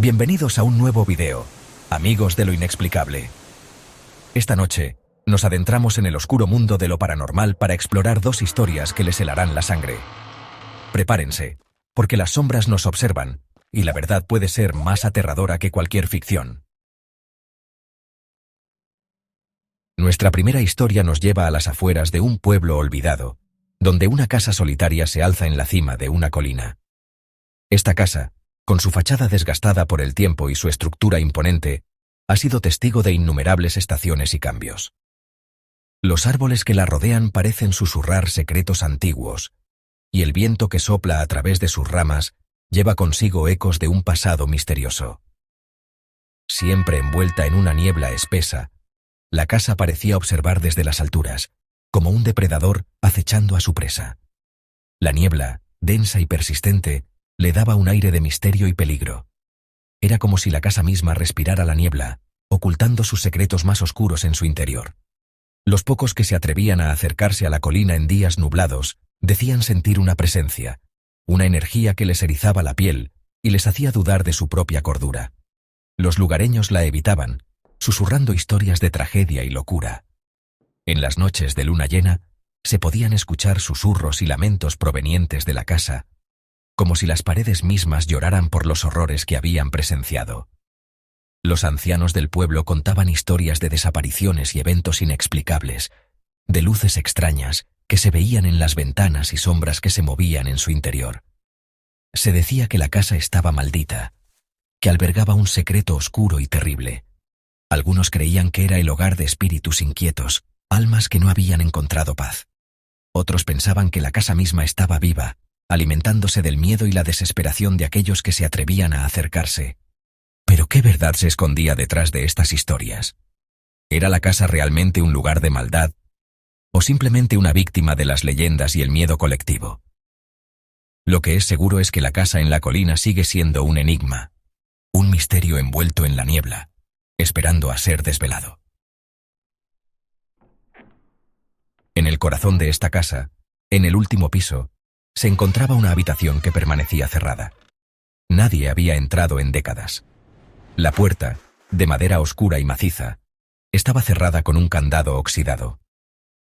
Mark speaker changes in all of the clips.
Speaker 1: Bienvenidos a un nuevo video, amigos de lo inexplicable. Esta noche, nos adentramos en el oscuro mundo de lo paranormal para explorar dos historias que les helarán la sangre. Prepárense, porque las sombras nos observan, y la verdad puede ser más aterradora que cualquier ficción. Nuestra primera historia nos lleva a las afueras de un pueblo olvidado, donde una casa solitaria se alza en la cima de una colina. Esta casa, con su fachada desgastada por el tiempo y su estructura imponente, ha sido testigo de innumerables estaciones y cambios. Los árboles que la rodean parecen susurrar secretos antiguos, y el viento que sopla a través de sus ramas lleva consigo ecos de un pasado misterioso. Siempre envuelta en una niebla espesa, la casa parecía observar desde las alturas, como un depredador acechando a su presa. La niebla, densa y persistente, le daba un aire de misterio y peligro. Era como si la casa misma respirara la niebla, ocultando sus secretos más oscuros en su interior. Los pocos que se atrevían a acercarse a la colina en días nublados decían sentir una presencia, una energía que les erizaba la piel y les hacía dudar de su propia cordura. Los lugareños la evitaban, susurrando historias de tragedia y locura. En las noches de luna llena, se podían escuchar susurros y lamentos provenientes de la casa, como si las paredes mismas lloraran por los horrores que habían presenciado. Los ancianos del pueblo contaban historias de desapariciones y eventos inexplicables, de luces extrañas que se veían en las ventanas y sombras que se movían en su interior. Se decía que la casa estaba maldita, que albergaba un secreto oscuro y terrible. Algunos creían que era el hogar de espíritus inquietos, almas que no habían encontrado paz. Otros pensaban que la casa misma estaba viva, alimentándose del miedo y la desesperación de aquellos que se atrevían a acercarse. ¿Pero qué verdad se escondía detrás de estas historias? ¿Era la casa realmente un lugar de maldad? ¿O simplemente una víctima de las leyendas y el miedo colectivo? Lo que es seguro es que la casa en la colina sigue siendo un enigma, un misterio envuelto en la niebla, esperando a ser desvelado. En el corazón de esta casa, en el último piso, se encontraba una habitación que permanecía cerrada. Nadie había entrado en décadas. La puerta, de madera oscura y maciza, estaba cerrada con un candado oxidado.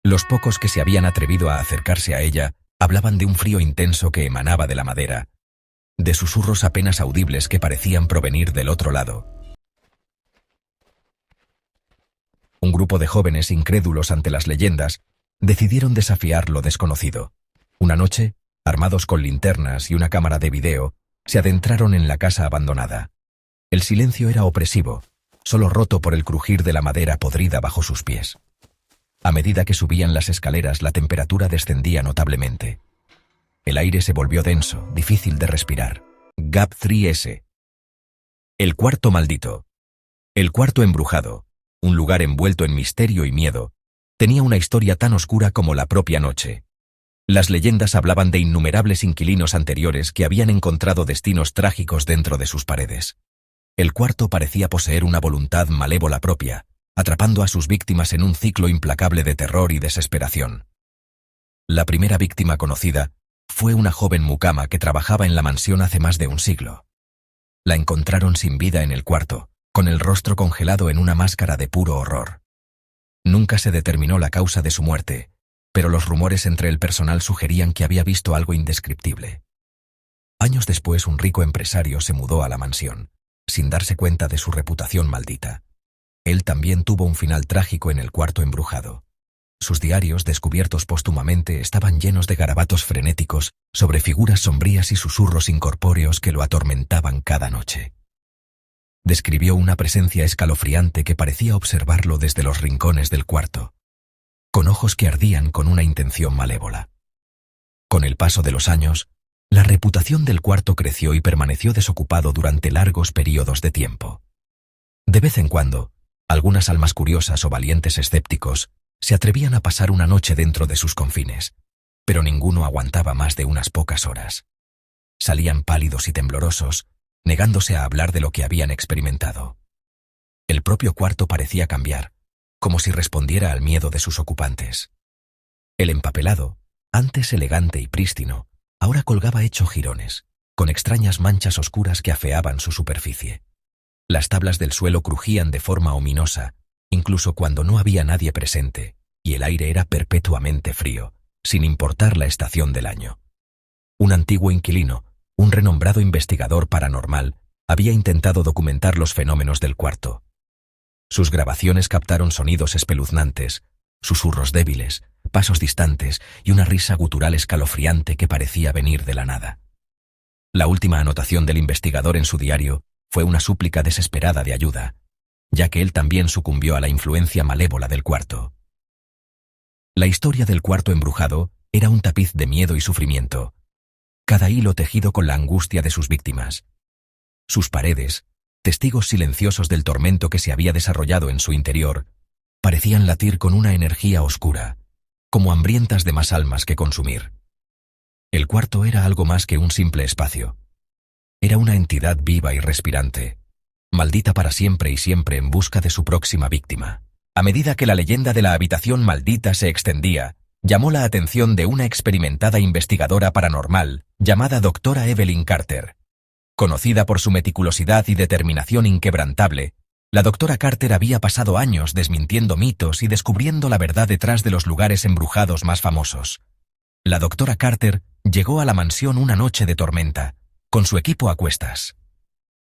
Speaker 1: Los pocos que se habían atrevido a acercarse a ella hablaban de un frío intenso que emanaba de la madera, de susurros apenas audibles que parecían provenir del otro lado. Un grupo de jóvenes incrédulos ante las leyendas decidieron desafiar lo desconocido. Una noche, armados con linternas y una cámara de video, se adentraron en la casa abandonada. El silencio era opresivo, solo roto por el crujir de la madera podrida bajo sus pies. A medida que subían las escaleras, la temperatura descendía notablemente. El aire se volvió denso, difícil de respirar. GAP 3S. El cuarto maldito. El cuarto embrujado, un lugar envuelto en misterio y miedo, tenía una historia tan oscura como la propia noche. Las leyendas hablaban de innumerables inquilinos anteriores que habían encontrado destinos trágicos dentro de sus paredes. El cuarto parecía poseer una voluntad malévola propia, atrapando a sus víctimas en un ciclo implacable de terror y desesperación. La primera víctima conocida fue una joven mucama que trabajaba en la mansión hace más de un siglo. La encontraron sin vida en el cuarto, con el rostro congelado en una máscara de puro horror. Nunca se determinó la causa de su muerte, pero los rumores entre el personal sugerían que había visto algo indescriptible. Años después, un rico empresario se mudó a la mansión, sin darse cuenta de su reputación maldita. Él también tuvo un final trágico en el cuarto embrujado. Sus diarios, descubiertos póstumamente, estaban llenos de garabatos frenéticos sobre figuras sombrías y susurros incorpóreos que lo atormentaban cada noche. Describió una presencia escalofriante que parecía observarlo desde los rincones del cuarto, con ojos que ardían con una intención malévola. Con el paso de los años, la reputación del cuarto creció y permaneció desocupado durante largos períodos de tiempo. De vez en cuando, algunas almas curiosas o valientes escépticos se atrevían a pasar una noche dentro de sus confines, pero ninguno aguantaba más de unas pocas horas. Salían pálidos y temblorosos, negándose a hablar de lo que habían experimentado. El propio cuarto parecía cambiar, como si respondiera al miedo de sus ocupantes. El empapelado, antes elegante y prístino, ahora colgaba hecho jirones, con extrañas manchas oscuras que afeaban su superficie. Las tablas del suelo crujían de forma ominosa, incluso cuando no había nadie presente, y el aire era perpetuamente frío, sin importar la estación del año. Un antiguo inquilino, un renombrado investigador paranormal, había intentado documentar los fenómenos del cuarto. Sus grabaciones captaron sonidos espeluznantes, susurros débiles, pasos distantes y una risa gutural escalofriante que parecía venir de la nada. La última anotación del investigador en su diario fue una súplica desesperada de ayuda, ya que él también sucumbió a la influencia malévola del cuarto. La historia del cuarto embrujado era un tapiz de miedo y sufrimiento, cada hilo tejido con la angustia de sus víctimas. Sus paredes, testigos silenciosos del tormento que se había desarrollado en su interior, parecían latir con una energía oscura, como hambrientas de más almas que consumir. El cuarto era algo más que un simple espacio. Era una entidad viva y respirante, maldita para siempre y siempre en busca de su próxima víctima. A medida que la leyenda de la habitación maldita se extendía, llamó la atención de una experimentada investigadora paranormal llamada Dra. Evelyn Carter. Conocida por su meticulosidad y determinación inquebrantable, la Dra. Carter había pasado años desmintiendo mitos y descubriendo la verdad detrás de los lugares embrujados más famosos. La Dra. Carter llegó a la mansión una noche de tormenta, con su equipo a cuestas.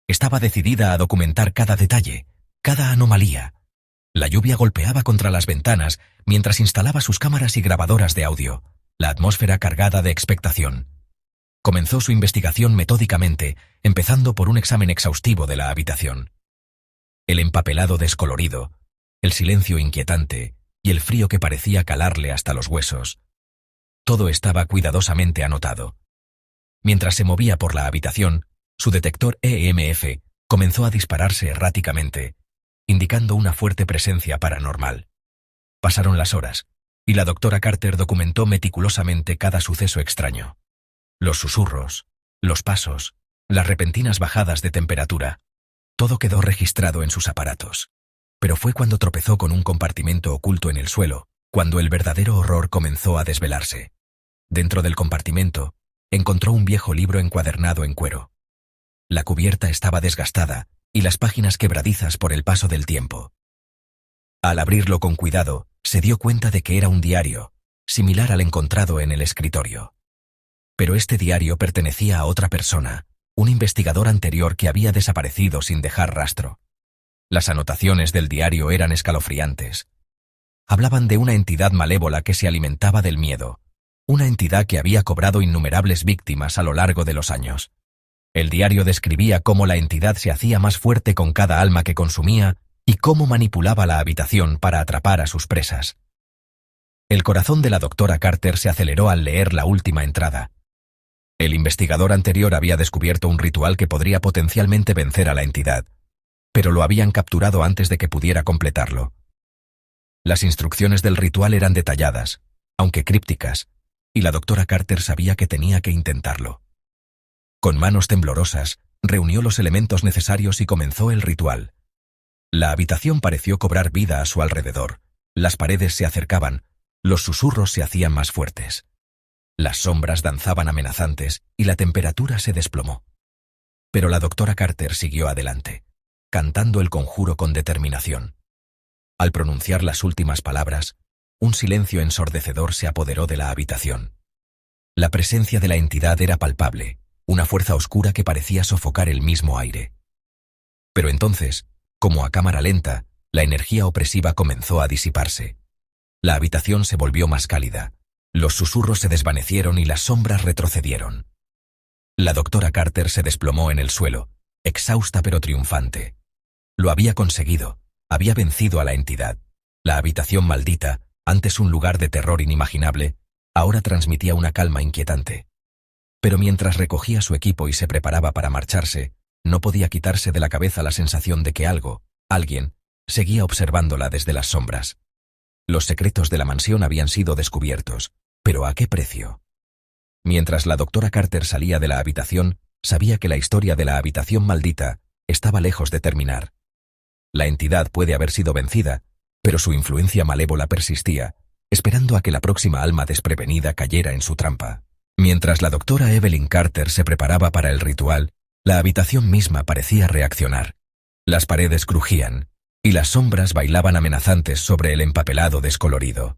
Speaker 1: Estaba decidida a documentar cada detalle, cada anomalía. La lluvia golpeaba contra las ventanas mientras instalaba sus cámaras y grabadoras de audio, la atmósfera cargada de expectación. Comenzó su investigación metódicamente, empezando por un examen exhaustivo de la habitación. El empapelado descolorido, el silencio inquietante y el frío que parecía calarle hasta los huesos. Todo estaba cuidadosamente anotado. Mientras se movía por la habitación, su detector EMF comenzó a dispararse erráticamente, indicando una fuerte presencia paranormal. Pasaron las horas, y la Dra. Carter documentó meticulosamente cada suceso extraño. Los susurros, los pasos, las repentinas bajadas de temperatura. Todo quedó registrado en sus aparatos. Pero fue cuando tropezó con un compartimento oculto en el suelo, cuando el verdadero horror comenzó a desvelarse. Dentro del compartimento, encontró un viejo libro encuadernado en cuero. La cubierta estaba desgastada y las páginas quebradizas por el paso del tiempo. Al abrirlo con cuidado, se dio cuenta de que era un diario, similar al encontrado en el escritorio. Pero este diario pertenecía a otra persona, un investigador anterior que había desaparecido sin dejar rastro. Las anotaciones del diario eran escalofriantes. Hablaban de una entidad malévola que se alimentaba del miedo, una entidad que había cobrado innumerables víctimas a lo largo de los años. El diario describía cómo la entidad se hacía más fuerte con cada alma que consumía y cómo manipulaba la habitación para atrapar a sus presas. El corazón de la Dra. Carter se aceleró al leer la última entrada. El investigador anterior había descubierto un ritual que podría potencialmente vencer a la entidad, pero lo habían capturado antes de que pudiera completarlo. Las instrucciones del ritual eran detalladas, aunque crípticas, y la Dra. Carter sabía que tenía que intentarlo. Con manos temblorosas, reunió los elementos necesarios y comenzó el ritual. La habitación pareció cobrar vida a su alrededor. Las paredes se acercaban, los susurros se hacían más fuertes. Las sombras danzaban amenazantes y la temperatura se desplomó. Pero la Dra. Carter siguió adelante, cantando el conjuro con determinación. Al pronunciar las últimas palabras, un silencio ensordecedor se apoderó de la habitación. La presencia de la entidad era palpable, una fuerza oscura que parecía sofocar el mismo aire. Pero entonces, como a cámara lenta, la energía opresiva comenzó a disiparse. La habitación se volvió más cálida. Los susurros se desvanecieron y las sombras retrocedieron. La Dra. Carter se desplomó en el suelo, exhausta pero triunfante. Lo había conseguido, había vencido a la entidad. La habitación maldita, antes un lugar de terror inimaginable, ahora transmitía una calma inquietante. Pero mientras recogía su equipo y se preparaba para marcharse, no podía quitarse de la cabeza la sensación de que alguien, seguía observándola desde las sombras. Los secretos de la mansión habían sido descubiertos, pero ¿a qué precio? Mientras la Dra. Carter salía de la habitación, sabía que la historia de la habitación maldita estaba lejos de terminar. La entidad puede haber sido vencida, pero su influencia malévola persistía, esperando a que la próxima alma desprevenida cayera en su trampa. Mientras la Dra. Evelyn Carter se preparaba para el ritual, la habitación misma parecía reaccionar. Las paredes crujían, y las sombras bailaban amenazantes sobre el empapelado descolorido.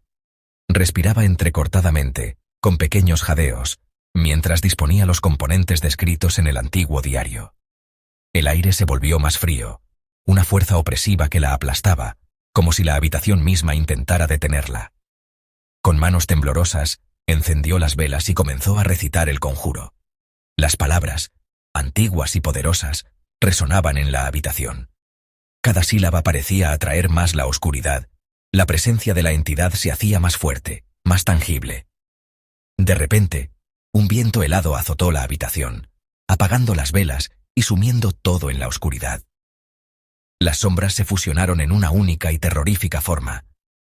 Speaker 1: Respiraba entrecortadamente, con pequeños jadeos, mientras disponía los componentes descritos en el antiguo diario. El aire se volvió más frío, una fuerza opresiva que la aplastaba, como si la habitación misma intentara detenerla. Con manos temblorosas, encendió las velas y comenzó a recitar el conjuro. Las palabras, antiguas y poderosas, resonaban en la habitación. Cada sílaba parecía atraer más la oscuridad. La presencia de la entidad se hacía más fuerte, más tangible. De repente, un viento helado azotó la habitación, apagando las velas y sumiendo todo en la oscuridad. Las sombras se fusionaron en una única y terrorífica forma,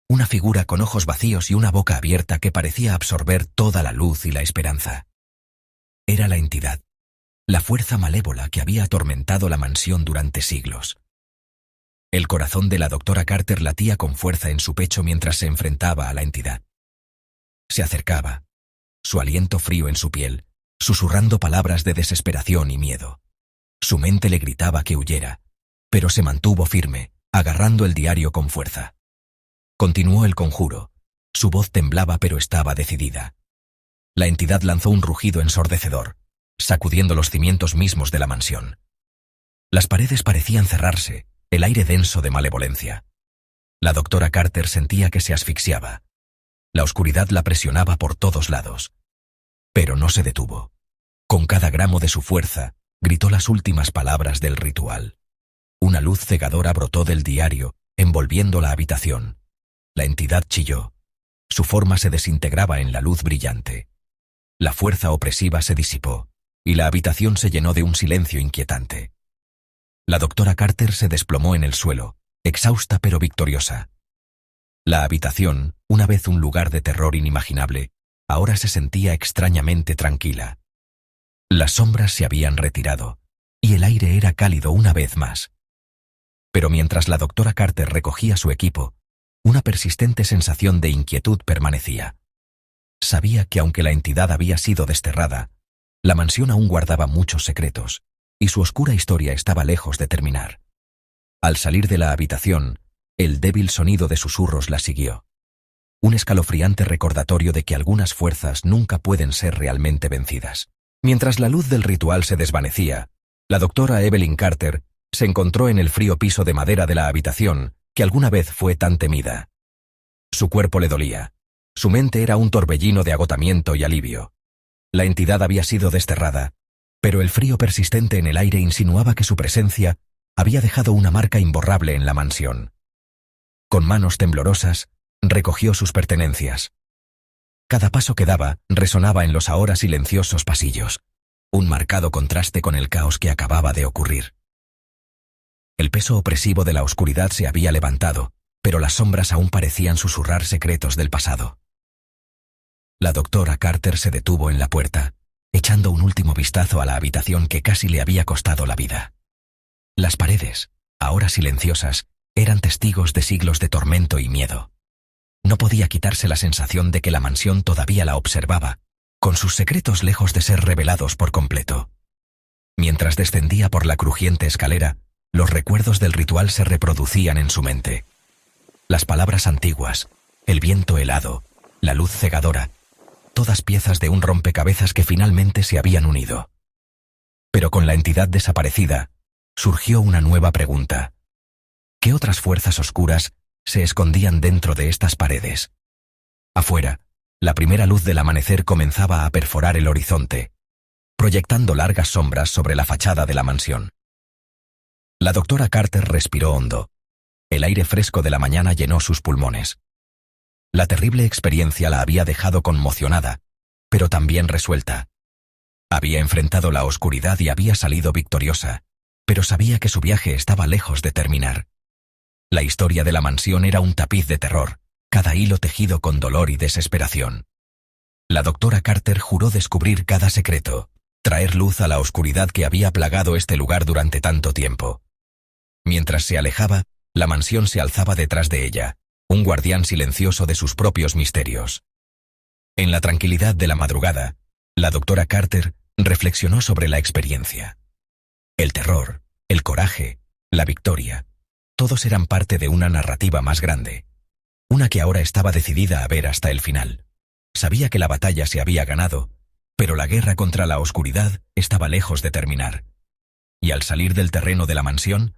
Speaker 1: una figura con ojos vacíos y una boca abierta que parecía absorber toda la luz y la esperanza. Era la entidad, la fuerza malévola que había atormentado la mansión durante siglos. El corazón de la doctora Carter latía con fuerza en su pecho mientras se enfrentaba a la entidad. Se acercaba, su aliento frío en su piel, susurrando palabras de desesperación y miedo. Su mente le gritaba que huyera, pero se mantuvo firme, agarrando el diario con fuerza. Continuó el conjuro. Su voz temblaba pero estaba decidida. La entidad lanzó un rugido ensordecedor, sacudiendo los cimientos mismos de la mansión. Las paredes parecían cerrarse, el aire denso de malevolencia. La doctora Carter sentía que se asfixiaba. La oscuridad la presionaba por todos lados. Pero no se detuvo. Con cada gramo de su fuerza, gritó las últimas palabras del ritual. Una luz cegadora brotó del diario, envolviendo la habitación. La entidad chilló. Su forma se desintegraba en la luz brillante. La fuerza opresiva se disipó, y la habitación se llenó de un silencio inquietante. La doctora Carter se desplomó en el suelo, exhausta pero victoriosa. La habitación, una vez un lugar de terror inimaginable, ahora se sentía extrañamente tranquila. Las sombras se habían retirado, y el aire era cálido una vez más. Pero mientras la doctora Carter recogía su equipo, una persistente sensación de inquietud permanecía. Sabía que aunque la entidad había sido desterrada, la mansión aún guardaba muchos secretos, y su oscura historia estaba lejos de terminar. Al salir de la habitación, el débil sonido de susurros la siguió. Un escalofriante recordatorio de que algunas fuerzas nunca pueden ser realmente vencidas. Mientras la luz del ritual se desvanecía, la doctora Evelyn Carter se encontró en el frío piso de madera de la habitación que alguna vez fue tan temida. Su cuerpo le dolía. Su mente era un torbellino de agotamiento y alivio. La entidad había sido desterrada, pero el frío persistente en el aire insinuaba que su presencia había dejado una marca imborrable en la mansión. Con manos temblorosas, recogió sus pertenencias. Cada paso que daba resonaba en los ahora silenciosos pasillos, un marcado contraste con el caos que acababa de ocurrir. El peso opresivo de la oscuridad se había levantado, pero las sombras aún parecían susurrar secretos del pasado. La doctora Carter se detuvo en la puerta, echando un último vistazo a la habitación que casi le había costado la vida. Las paredes, ahora silenciosas, eran testigos de siglos de tormento y miedo. No podía quitarse la sensación de que la mansión todavía la observaba, con sus secretos lejos de ser revelados por completo. Mientras descendía por la crujiente escalera, los recuerdos del ritual se reproducían en su mente. Las palabras antiguas, el viento helado, la luz cegadora, todas piezas de un rompecabezas que finalmente se habían unido. Pero con la entidad desaparecida, surgió una nueva pregunta. ¿Qué otras fuerzas oscuras se escondían dentro de estas paredes? Afuera, la primera luz del amanecer comenzaba a perforar el horizonte, proyectando largas sombras sobre la fachada de la mansión. La doctora Carter respiró hondo. El aire fresco de la mañana llenó sus pulmones. La terrible experiencia la había dejado conmocionada, pero también resuelta. Había enfrentado la oscuridad y había salido victoriosa, pero sabía que su viaje estaba lejos de terminar. La historia de la mansión era un tapiz de terror, cada hilo tejido con dolor y desesperación. La doctora Carter juró descubrir cada secreto, traer luz a la oscuridad que había plagado este lugar durante tanto tiempo. Mientras se alejaba, la mansión se alzaba detrás de ella, un guardián silencioso de sus propios misterios. En la tranquilidad de la madrugada, la doctora Carter reflexionó sobre la experiencia. El terror, el coraje, la victoria. Todos eran parte de una narrativa más grande. Una que ahora estaba decidida a ver hasta el final. Sabía que la batalla se había ganado, pero la guerra contra la oscuridad estaba lejos de terminar. Y al salir del terreno de la mansión,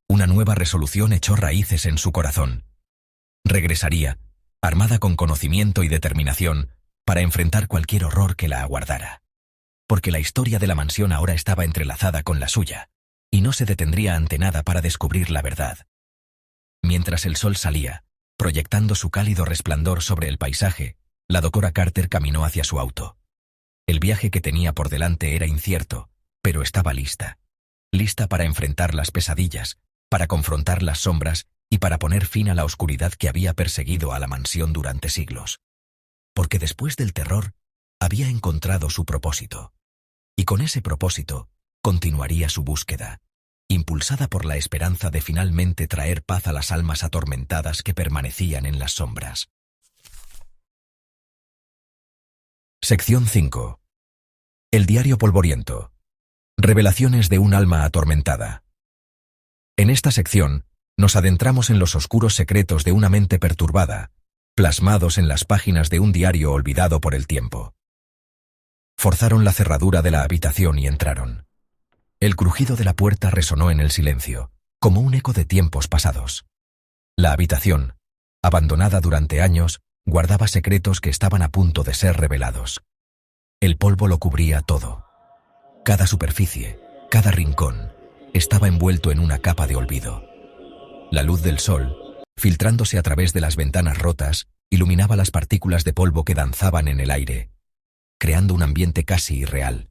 Speaker 1: una nueva resolución echó raíces en su corazón. Regresaría, armada con conocimiento y determinación, para enfrentar cualquier horror que la aguardara. Porque la historia de la mansión ahora estaba entrelazada con la suya, y no se detendría ante nada para descubrir la verdad. Mientras el sol salía, proyectando su cálido resplandor sobre el paisaje, la doctora Carter caminó hacia su auto. El viaje que tenía por delante era incierto, pero estaba lista. Lista para enfrentar las pesadillas, para confrontar las sombras y para poner fin a la oscuridad que había perseguido a la mansión durante siglos. Porque después del terror, había encontrado su propósito. Y con ese propósito, continuaría su búsqueda, impulsada por la esperanza de finalmente traer paz a las almas atormentadas que permanecían en las sombras. Sección 5. El diario polvoriento. Revelaciones de un alma atormentada. En esta sección, nos adentramos en los oscuros secretos de una mente perturbada, plasmados en las páginas de un diario olvidado por el tiempo. Forzaron la cerradura de la habitación y entraron. El crujido de la puerta resonó en el silencio, como un eco de tiempos pasados. La habitación, abandonada durante años, guardaba secretos que estaban a punto de ser revelados. El polvo lo cubría todo. Cada superficie, cada rincón, estaba envuelto en una capa de olvido. La luz del sol, filtrándose a través de las ventanas rotas, iluminaba las partículas de polvo que danzaban en el aire, creando un ambiente casi irreal.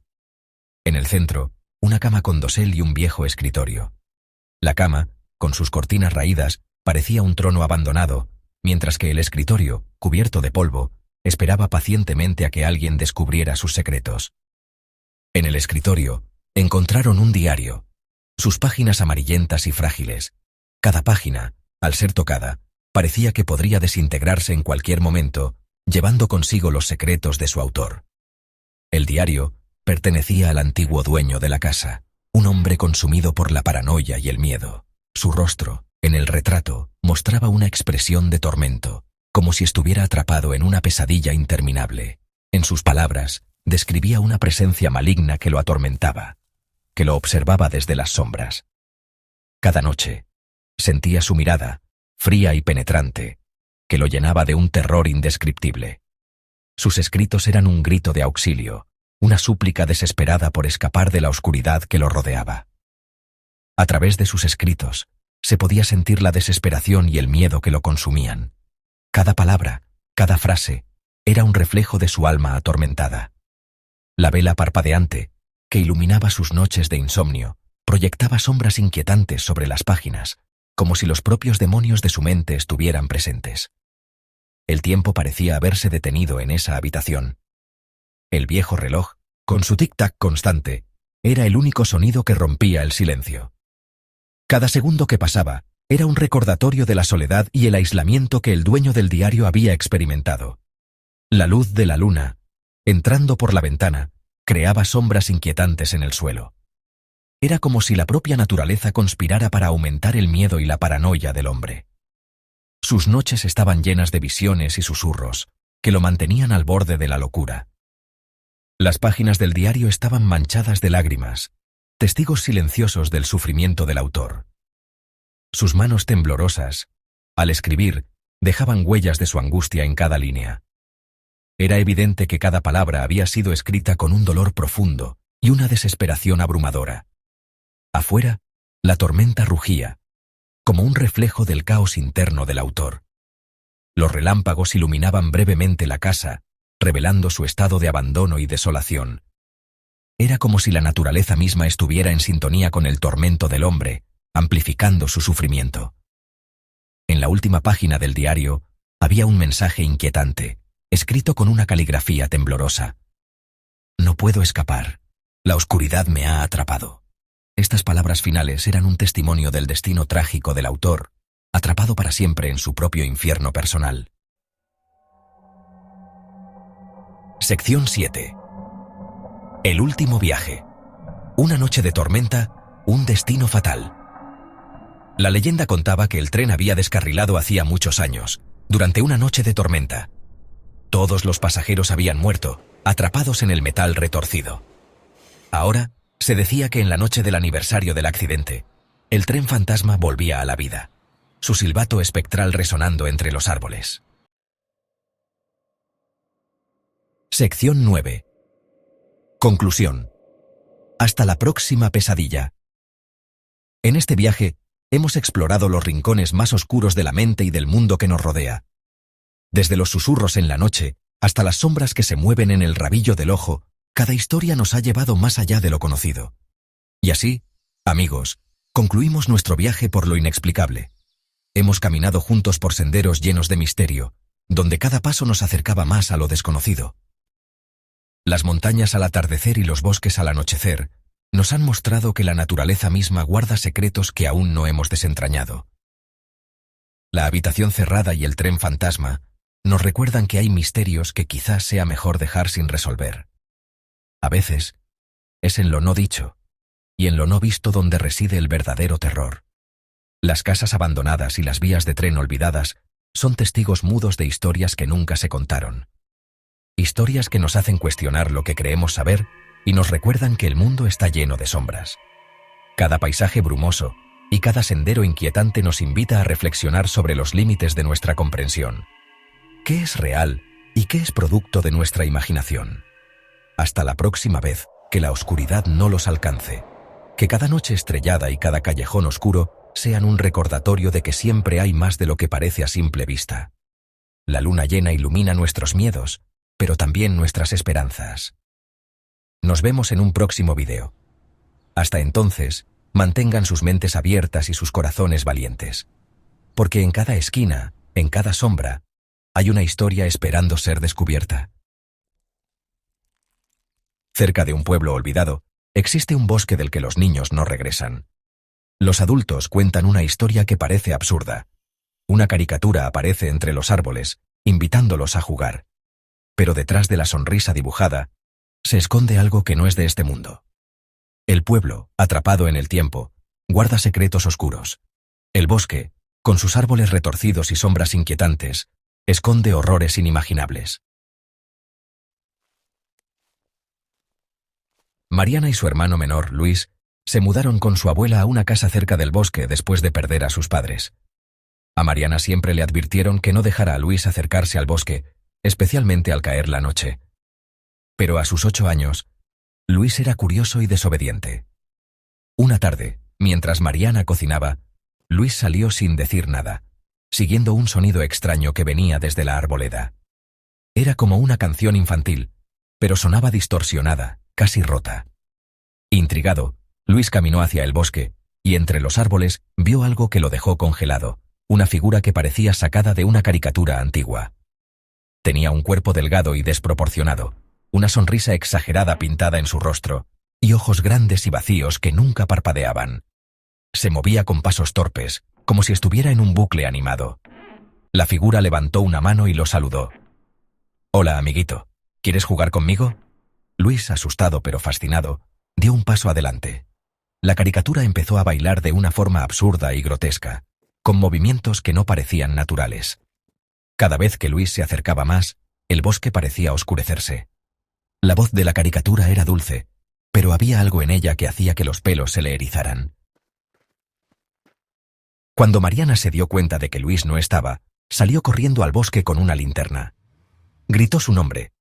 Speaker 1: En el centro, una cama con dosel y un viejo escritorio. La cama, con sus cortinas raídas, parecía un trono abandonado, mientras que el escritorio, cubierto de polvo, esperaba pacientemente a que alguien descubriera sus secretos. En el escritorio, encontraron un diario, sus páginas amarillentas y frágiles. Cada página, al ser tocada, parecía que podría desintegrarse en cualquier momento, llevando consigo los secretos de su autor. El diario pertenecía al antiguo dueño de la casa, un hombre consumido por la paranoia y el miedo. Su rostro, en el retrato, mostraba una expresión de tormento, como si estuviera atrapado en una pesadilla interminable. En sus palabras, describía una presencia maligna que lo atormentaba, que lo observaba desde las sombras. Cada noche, sentía su mirada, fría y penetrante, que lo llenaba de un terror indescriptible. Sus escritos eran un grito de auxilio, una súplica desesperada por escapar de la oscuridad que lo rodeaba. A través de sus escritos, se podía sentir la desesperación y el miedo que lo consumían. Cada palabra, cada frase, era un reflejo de su alma atormentada. La vela parpadeante, que iluminaba sus noches de insomnio, proyectaba sombras inquietantes sobre las páginas, como si los propios demonios de su mente estuvieran presentes. El tiempo parecía haberse detenido en esa habitación. El viejo reloj, con su tic-tac constante, era el único sonido que rompía el silencio. Cada segundo que pasaba era un recordatorio de la soledad y el aislamiento que el dueño del diario había experimentado. La luz de la luna, entrando por la ventana, creaba sombras inquietantes en el suelo. Era como si la propia naturaleza conspirara para aumentar el miedo y la paranoia del hombre. Sus noches estaban llenas de visiones y susurros, que lo mantenían al borde de la locura. Las páginas del diario estaban manchadas de lágrimas, testigos silenciosos del sufrimiento del autor. Sus manos temblorosas, al escribir, dejaban huellas de su angustia en cada línea. Era evidente que cada palabra había sido escrita con un dolor profundo y una desesperación abrumadora. Afuera, la tormenta rugía, como un reflejo del caos interno del autor. Los relámpagos iluminaban brevemente la casa, revelando su estado de abandono y desolación. Era como si la naturaleza misma estuviera en sintonía con el tormento del hombre, amplificando su sufrimiento. En la última página del diario había un mensaje inquietante, escrito con una caligrafía temblorosa. No puedo escapar. La oscuridad me ha atrapado. Estas palabras finales eran un testimonio del destino trágico del autor, atrapado para siempre en su propio infierno personal. Sección 7. El último viaje. Una noche de tormenta, un destino fatal. La leyenda contaba que el tren había descarrilado hacía muchos años, durante una noche de tormenta. Todos los pasajeros habían muerto, atrapados en el metal retorcido. Ahora, se decía que en la noche del aniversario del accidente, el tren fantasma volvía a la vida, su silbato espectral resonando entre los árboles. Sección 9. Conclusión. Hasta la próxima pesadilla. En este viaje, hemos explorado los rincones más oscuros de la mente y del mundo que nos rodea. Desde los susurros en la noche hasta las sombras que se mueven en el rabillo del ojo, cada historia nos ha llevado más allá de lo conocido. Y así, amigos, concluimos nuestro viaje por lo inexplicable. Hemos caminado juntos por senderos llenos de misterio, donde cada paso nos acercaba más a lo desconocido. Las montañas al atardecer y los bosques al anochecer nos han mostrado que la naturaleza misma guarda secretos que aún no hemos desentrañado. La habitación cerrada y el tren fantasma nos recuerdan que hay misterios que quizás sea mejor dejar sin resolver. A veces, es en lo no dicho y en lo no visto donde reside el verdadero terror. Las casas abandonadas y las vías de tren olvidadas son testigos mudos de historias que nunca se contaron. Historias que nos hacen cuestionar lo que creemos saber y nos recuerdan que el mundo está lleno de sombras. Cada paisaje brumoso y cada sendero inquietante nos invita a reflexionar sobre los límites de nuestra comprensión. ¿Qué es real y qué es producto de nuestra imaginación? Hasta la próxima vez, que la oscuridad no los alcance. Que cada noche estrellada y cada callejón oscuro sean un recordatorio de que siempre hay más de lo que parece a simple vista. La luna llena ilumina nuestros miedos, pero también nuestras esperanzas. Nos vemos en un próximo video. Hasta entonces, mantengan sus mentes abiertas y sus corazones valientes. Porque en cada esquina, en cada sombra, hay una historia esperando ser descubierta. Cerca de un pueblo olvidado, existe un bosque del que los niños no regresan. Los adultos cuentan una historia que parece absurda. Una caricatura aparece entre los árboles, invitándolos a jugar. Pero detrás de la sonrisa dibujada, se esconde algo que no es de este mundo. El pueblo, atrapado en el tiempo, guarda secretos oscuros. El bosque, con sus árboles retorcidos y sombras inquietantes, esconde horrores inimaginables. Mariana y su hermano menor, Luis, se mudaron con su abuela a una casa cerca del bosque después de perder a sus padres. A Mariana siempre le advirtieron que no dejara a Luis acercarse al bosque, especialmente al caer la noche. Pero a sus 8 años, Luis era curioso y desobediente. Una tarde, mientras Mariana cocinaba, Luis salió sin decir nada, siguiendo un sonido extraño que venía desde la arboleda. Era como una canción infantil, pero sonaba distorsionada, casi rota. Intrigado, Luis caminó hacia el bosque, y entre los árboles vio algo que lo dejó congelado, una figura que parecía sacada de una caricatura antigua. Tenía un cuerpo delgado y desproporcionado, una sonrisa exagerada pintada en su rostro, y ojos grandes y vacíos que nunca parpadeaban. Se movía con pasos torpes, como si estuviera en un bucle animado. La figura levantó una mano y lo saludó. «Hola, amiguito, ¿quieres jugar conmigo?» Luis, asustado pero fascinado, dio un paso adelante. La caricatura empezó a bailar de una forma absurda y grotesca, con movimientos que no parecían naturales. Cada vez que Luis se acercaba más, el bosque parecía oscurecerse. La voz de la caricatura era dulce, pero había algo en ella que hacía que los pelos se le erizaran. Cuando Mariana se dio cuenta de que Luis no estaba, salió corriendo al bosque con una linterna. Gritó su nombre,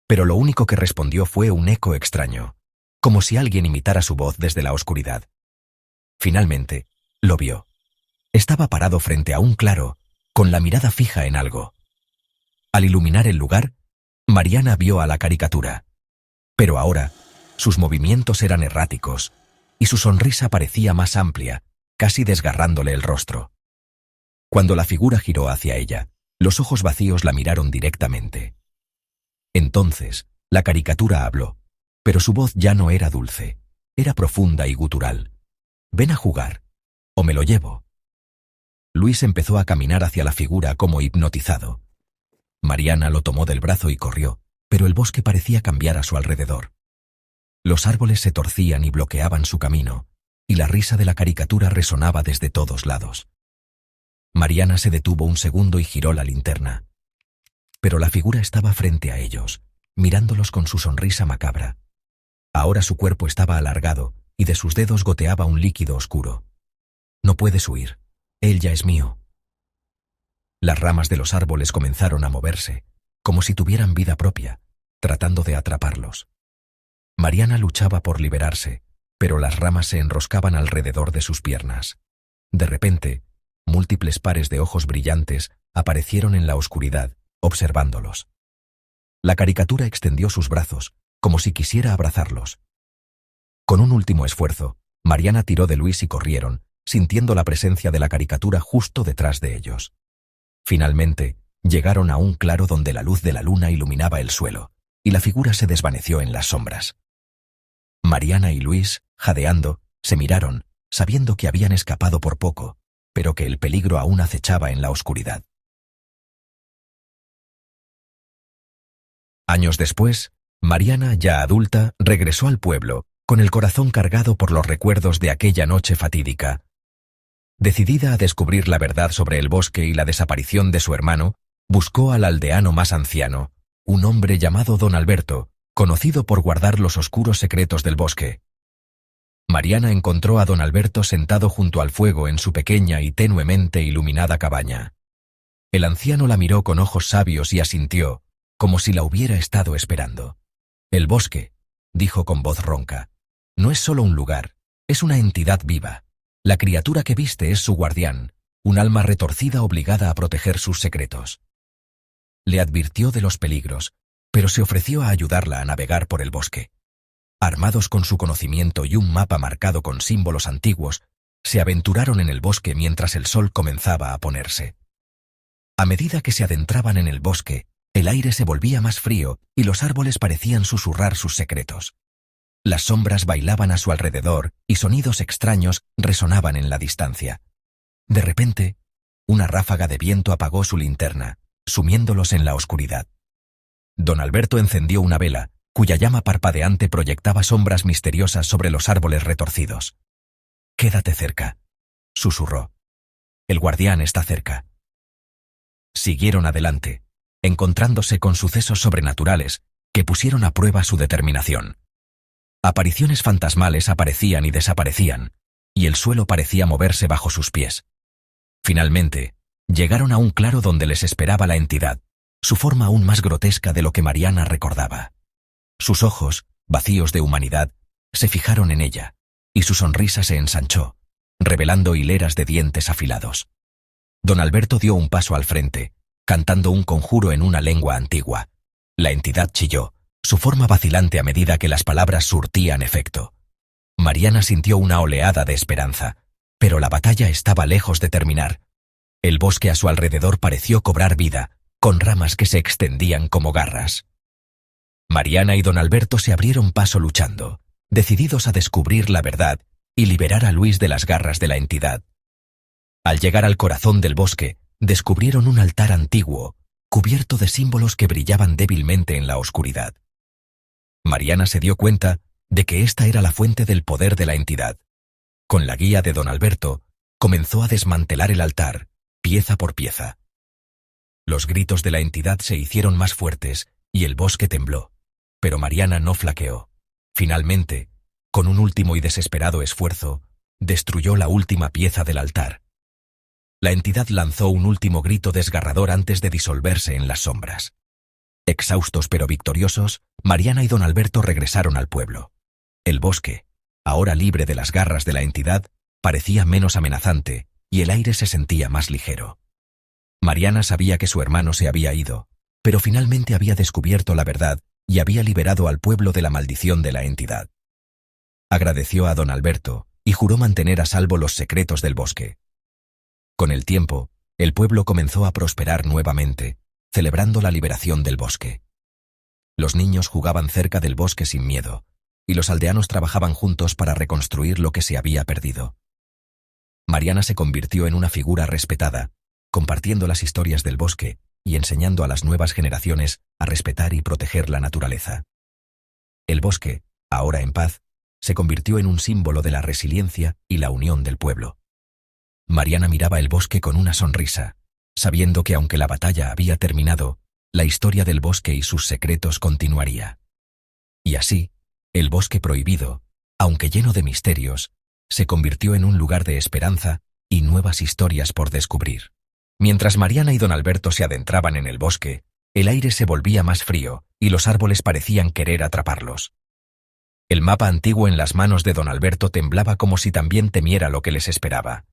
Speaker 1: pero lo único que respondió fue un eco extraño, como si alguien imitara su voz desde la oscuridad. Finalmente, lo vio. Estaba parado frente a un claro, con la mirada fija en algo. Al iluminar el lugar, Mariana vio a la caricatura. Pero ahora, sus movimientos eran erráticos, y su sonrisa parecía más amplia, casi desgarrándole el rostro. Cuando la figura giró hacia ella, los ojos vacíos la miraron directamente. Entonces, la caricatura habló, pero su voz ya no era dulce, era profunda y gutural. «Ven a jugar, o me lo llevo». Luis empezó a caminar hacia la figura como hipnotizado. Mariana lo tomó del brazo y corrió, pero el bosque parecía cambiar a su alrededor. Los árboles se torcían y bloqueaban su camino, y la risa de la caricatura resonaba desde todos lados. Mariana se detuvo un segundo y giró la linterna. Pero la figura estaba frente a ellos, mirándolos con su sonrisa macabra. Ahora su cuerpo estaba alargado y de sus dedos goteaba un líquido oscuro. «No puedes huir. Él ya es mío». Las ramas de los árboles comenzaron a moverse, como si tuvieran vida propia, tratando de atraparlos. Mariana luchaba por liberarse, pero las ramas se enroscaban alrededor de sus piernas. De repente, múltiples pares de ojos brillantes aparecieron en la oscuridad, observándolos. La caricatura extendió sus brazos, como si quisiera abrazarlos. Con un último esfuerzo, Mariana tiró de Luis y corrieron, sintiendo la presencia de la caricatura justo detrás de ellos. Finalmente, llegaron a un claro donde la luz de la luna iluminaba el suelo, y la figura se desvaneció en las sombras. Mariana y Luis, jadeando, se miraron, sabiendo que habían escapado por poco, pero que el peligro aún acechaba en la oscuridad. Años después, Mariana, ya adulta, regresó al pueblo, con el corazón cargado por los recuerdos de aquella noche fatídica. Decidida a descubrir la verdad sobre el bosque y la desaparición de su hermano, buscó al aldeano más anciano, un hombre llamado Don Alberto, conocido por guardar los oscuros secretos del bosque. Mariana encontró a Don Alberto sentado junto al fuego en su pequeña y tenuemente iluminada cabaña. El anciano la miró con ojos sabios y asintió, como si la hubiera estado esperando. «El bosque», dijo con voz ronca, «no es solo un lugar, es una entidad viva. La criatura que viste es su guardián, un alma retorcida obligada a proteger sus secretos». Le advirtió de los peligros, pero se ofreció a ayudarla a navegar por el bosque. Armados con su conocimiento y un mapa marcado con símbolos antiguos, se aventuraron en el bosque mientras el sol comenzaba a ponerse. A medida que se adentraban en el bosque, el aire se volvía más frío y los árboles parecían susurrar sus secretos. Las sombras bailaban a su alrededor y sonidos extraños resonaban en la distancia. De repente, una ráfaga de viento apagó su linterna, sumiéndolos en la oscuridad. Don Alberto encendió una vela, cuya llama parpadeante proyectaba sombras misteriosas sobre los árboles retorcidos. «Quédate cerca», susurró. «El guardián está cerca». Siguieron adelante, encontrándose con sucesos sobrenaturales que pusieron a prueba su determinación. Apariciones fantasmales aparecían y desaparecían, y el suelo parecía moverse bajo sus pies. Finalmente, llegaron a un claro donde les esperaba la entidad, su forma aún más grotesca de lo que Mariana recordaba. Sus ojos, vacíos de humanidad, se fijaron en ella, y su sonrisa se ensanchó, revelando hileras de dientes afilados. Don Alberto dio un paso al frente, cantando un conjuro en una lengua antigua. La entidad chilló, su forma vacilante a medida que las palabras surtían efecto. Mariana sintió una oleada de esperanza, pero la batalla estaba lejos de terminar. El bosque a su alrededor pareció cobrar vida, con ramas que se extendían como garras. Mariana y Don Alberto se abrieron paso luchando, decididos a descubrir la verdad y liberar a Luis de las garras de la entidad. Al llegar al corazón del bosque, descubrieron un altar antiguo, cubierto de símbolos que brillaban débilmente en la oscuridad. Mariana se dio cuenta de que esta era la fuente del poder de la entidad. Con la guía de Don Alberto, comenzó a desmantelar el altar, pieza por pieza. Los gritos de la entidad se hicieron más fuertes y el bosque tembló, pero Mariana no flaqueó. Finalmente, con un último y desesperado esfuerzo, destruyó la última pieza del altar. La entidad lanzó un último grito desgarrador antes de disolverse en las sombras. Exhaustos pero victoriosos, Mariana y Don Alberto regresaron al pueblo. El bosque, ahora libre de las garras de la entidad, parecía menos amenazante y el aire se sentía más ligero. Mariana sabía que su hermano se había ido, pero finalmente había descubierto la verdad y había liberado al pueblo de la maldición de la entidad. Agradeció a Don Alberto y juró mantener a salvo los secretos del bosque. Con el tiempo, el pueblo comenzó a prosperar nuevamente, celebrando la liberación del bosque. Los niños jugaban cerca del bosque sin miedo, y los aldeanos trabajaban juntos para reconstruir lo que se había perdido. Mariana se convirtió en una figura respetada, compartiendo las historias del bosque y enseñando a las nuevas generaciones a respetar y proteger la naturaleza. El bosque, ahora en paz, se convirtió en un símbolo de la resiliencia y la unión del pueblo. Mariana miraba el bosque con una sonrisa, sabiendo que aunque la batalla había terminado, la historia del bosque y sus secretos continuaría. Y así, el bosque prohibido, aunque lleno de misterios, se convirtió en un lugar de esperanza y nuevas historias por descubrir. Mientras Mariana y don Alberto se adentraban en el bosque, el aire se volvía más frío y los árboles parecían querer atraparlos. El mapa antiguo en las manos de don Alberto temblaba como si también temiera lo que les esperaba.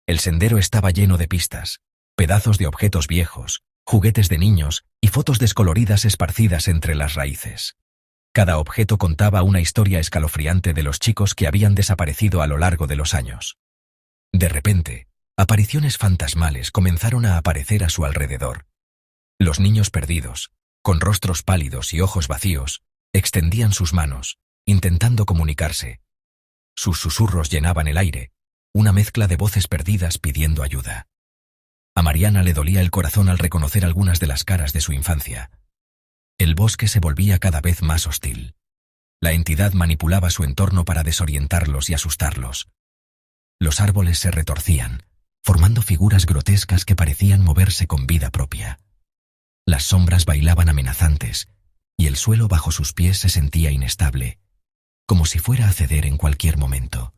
Speaker 1: El sendero estaba lleno de pistas, pedazos de objetos viejos, juguetes de niños y fotos descoloridas esparcidas entre las raíces. Cada objeto contaba una historia escalofriante de los chicos que habían desaparecido a lo largo de los años. De repente, apariciones fantasmales comenzaron a aparecer a su alrededor. Los niños perdidos, con rostros pálidos y ojos vacíos, extendían sus manos, intentando comunicarse. Sus susurros llenaban el aire, una mezcla de voces perdidas pidiendo ayuda. A Mariana le dolía el corazón al reconocer algunas de las caras de su infancia. El bosque se volvía cada vez más hostil. La entidad manipulaba su entorno para desorientarlos y asustarlos. Los árboles se retorcían, formando figuras grotescas que parecían moverse con vida propia. Las sombras bailaban amenazantes, y el suelo bajo sus pies se sentía inestable, como si fuera a ceder en cualquier momento.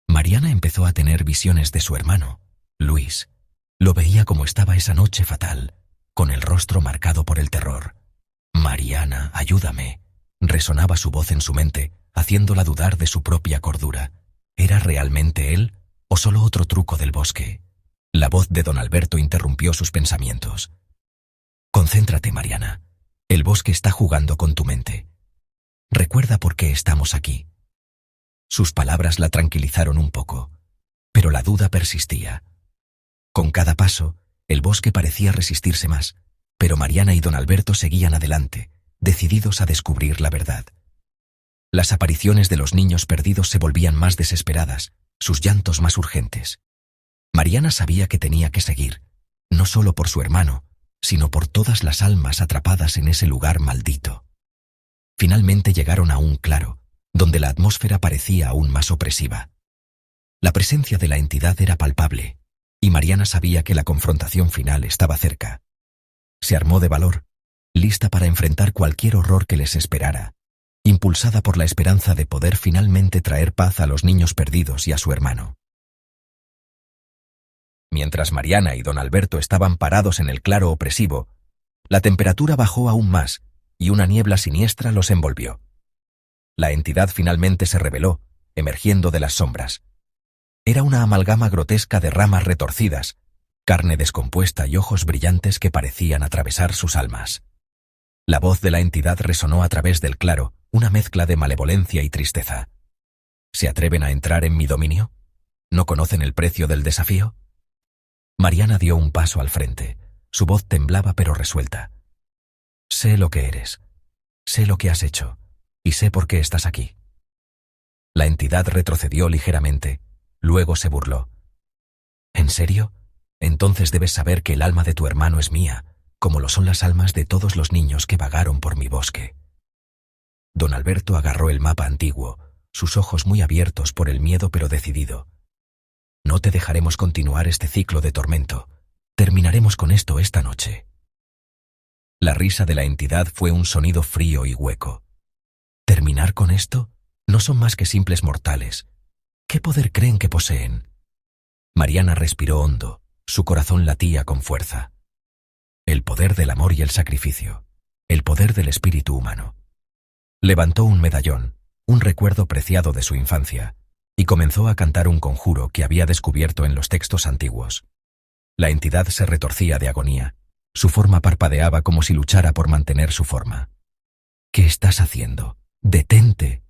Speaker 1: Mariana empezó a tener visiones de su hermano, Luis. Lo veía como estaba esa noche fatal, con el rostro marcado por el terror. «Mariana, ayúdame», resonaba su voz en su mente, haciéndola dudar de su propia cordura. ¿Era realmente él o solo otro truco del bosque? La voz de don Alberto interrumpió sus pensamientos. «Concéntrate, Mariana. El bosque está jugando con tu mente. Recuerda por qué estamos aquí». Sus palabras la tranquilizaron un poco, pero la duda persistía. Con cada paso, el bosque parecía resistirse más, pero Mariana y don Alberto seguían adelante, decididos a descubrir la verdad. Las apariciones de los niños perdidos se volvían más desesperadas, sus llantos más urgentes. Mariana sabía que tenía que seguir, no solo por su hermano, sino por todas las almas atrapadas en ese lugar maldito. Finalmente llegaron a un claro, donde la atmósfera parecía aún más opresiva. La presencia de la entidad era palpable, y Mariana sabía que la confrontación final estaba cerca. Se armó de valor, lista para enfrentar cualquier horror que les esperara, impulsada por la esperanza de poder finalmente traer paz a los niños perdidos y a su hermano. Mientras Mariana y don Alberto estaban parados en el claro opresivo, la temperatura bajó aún más y una niebla siniestra los envolvió. La entidad finalmente se reveló, emergiendo de las sombras. Era una amalgama grotesca de ramas retorcidas, carne descompuesta y ojos brillantes que parecían atravesar sus almas. La voz de la entidad resonó a través del claro, una mezcla de malevolencia y tristeza. ¿Se atreven a entrar en mi dominio? ¿No conocen el precio del desafío? Mariana dio un paso al frente. Su voz temblaba pero resuelta. Sé lo que eres, sé lo que has hecho, y sé por qué estás aquí. La entidad retrocedió ligeramente, luego se burló. ¿En serio? Entonces debes saber que el alma de tu hermano es mía, como lo son las almas de todos los niños que vagaron por mi bosque. Don Alberto agarró el mapa antiguo, sus ojos muy abiertos por el miedo pero decidido. No te dejaremos continuar este ciclo de tormento. Terminaremos con esto esta noche. La risa de la entidad fue un sonido frío y hueco. ¿Terminar con esto? No son más que simples mortales. ¿Qué poder creen que poseen? Mariana respiró hondo, su corazón latía con fuerza. El poder del amor y el sacrificio, el poder del espíritu humano. Levantó un medallón, un recuerdo preciado de su infancia, y comenzó a cantar un conjuro que había descubierto en los textos antiguos. La entidad se retorcía de agonía, su forma parpadeaba como si luchara por mantener su forma. ¿Qué estás haciendo? ¡Detente!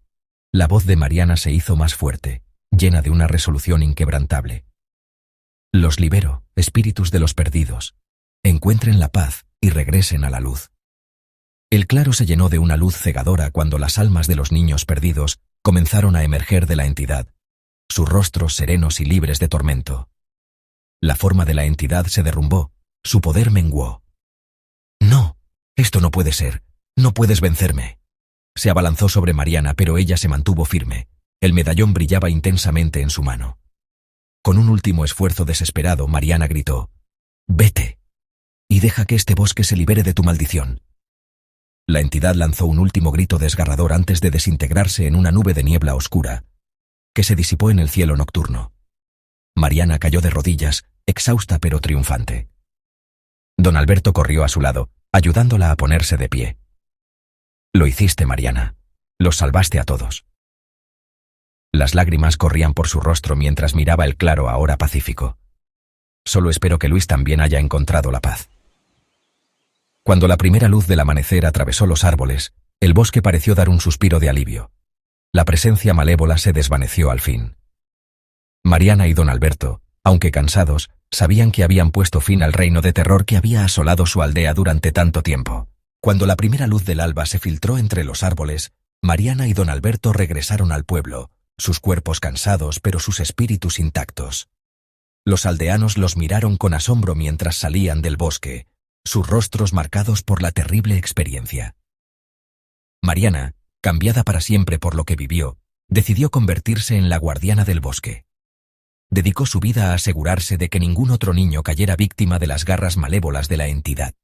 Speaker 1: La voz de Mariana se hizo más fuerte, llena de una resolución inquebrantable. Los libero, espíritus de los perdidos. Encuentren la paz y regresen a la luz. El claro se llenó de una luz cegadora cuando las almas de los niños perdidos comenzaron a emerger de la entidad, sus rostros serenos y libres de tormento. La forma de la entidad se derrumbó, su poder menguó. «No, esto no puede ser, no puedes vencerme». Se abalanzó sobre Mariana, pero ella se mantuvo firme. El medallón brillaba intensamente en su mano. Con un último esfuerzo desesperado, Mariana gritó: «Vete, y deja que este bosque se libere de tu maldición». La entidad lanzó un último grito desgarrador antes de desintegrarse en una nube de niebla oscura, que se disipó en el cielo nocturno. Mariana cayó de rodillas, exhausta pero triunfante. Don Alberto corrió a su lado, ayudándola a ponerse de pie. «Lo hiciste, Mariana. Los salvaste a todos». Las lágrimas corrían por su rostro mientras miraba el claro ahora pacífico. «Solo espero que Luis también haya encontrado la paz». Cuando la primera luz del amanecer atravesó los árboles, el bosque pareció dar un suspiro de alivio. La presencia malévola se desvaneció al fin. Mariana y don Alberto, aunque cansados, sabían que habían puesto fin al reino de terror que había asolado su aldea durante tanto tiempo. Cuando la primera luz del alba se filtró entre los árboles, Mariana y don Alberto regresaron al pueblo, sus cuerpos cansados pero sus espíritus intactos. Los aldeanos los miraron con asombro mientras salían del bosque, sus rostros marcados por la terrible experiencia. Mariana, cambiada para siempre por lo que vivió, decidió convertirse en la guardiana del bosque. Dedicó su vida a asegurarse de que ningún otro niño cayera víctima de las garras malévolas de la entidad.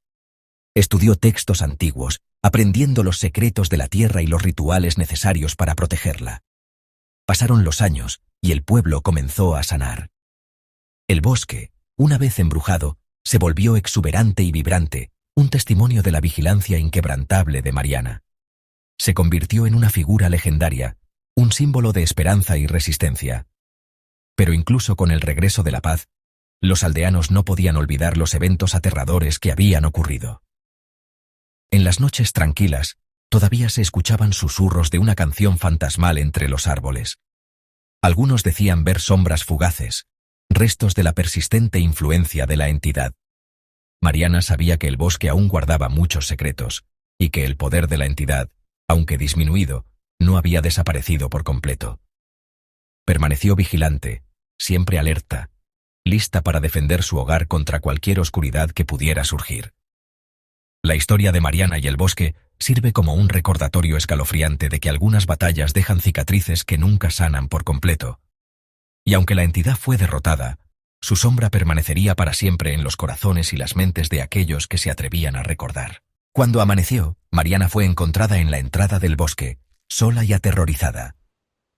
Speaker 1: Estudió textos antiguos, aprendiendo los secretos de la tierra y los rituales necesarios para protegerla. Pasaron los años, y el pueblo comenzó a sanar. El bosque, una vez embrujado, se volvió exuberante y vibrante, un testimonio de la vigilancia inquebrantable de Mariana. Se convirtió en una figura legendaria, un símbolo de esperanza y resistencia. Pero incluso con el regreso de la paz, los aldeanos no podían olvidar los eventos aterradores que habían ocurrido. En las noches tranquilas, todavía se escuchaban susurros de una canción fantasmal entre los árboles. Algunos decían ver sombras fugaces, restos de la persistente influencia de la entidad. Mariana sabía que el bosque aún guardaba muchos secretos, y que el poder de la entidad, aunque disminuido, no había desaparecido por completo. Permaneció vigilante, siempre alerta, lista para defender su hogar contra cualquier oscuridad que pudiera surgir. La historia de Mariana y el bosque sirve como un recordatorio escalofriante de que algunas batallas dejan cicatrices que nunca sanan por completo. Y aunque la entidad fue derrotada, su sombra permanecería para siempre en los corazones y las mentes de aquellos que se atrevían a recordar. Cuando amaneció, Mariana fue encontrada en la entrada del bosque, sola y aterrorizada.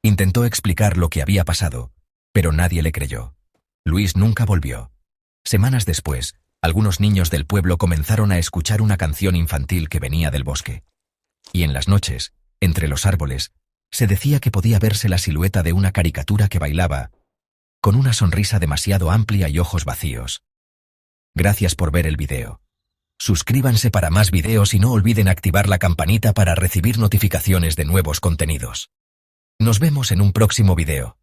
Speaker 1: Intentó explicar lo que había pasado, pero nadie le creyó. Luis nunca volvió. Semanas después, algunos niños del pueblo comenzaron a escuchar una canción infantil que venía del bosque. Y en las noches, entre los árboles, se decía que podía verse la silueta de una caricatura que bailaba, con una sonrisa demasiado amplia y ojos vacíos. Gracias por ver el video. Suscríbanse para más videos y no olviden activar la campanita para recibir notificaciones de nuevos contenidos. Nos vemos en un próximo video.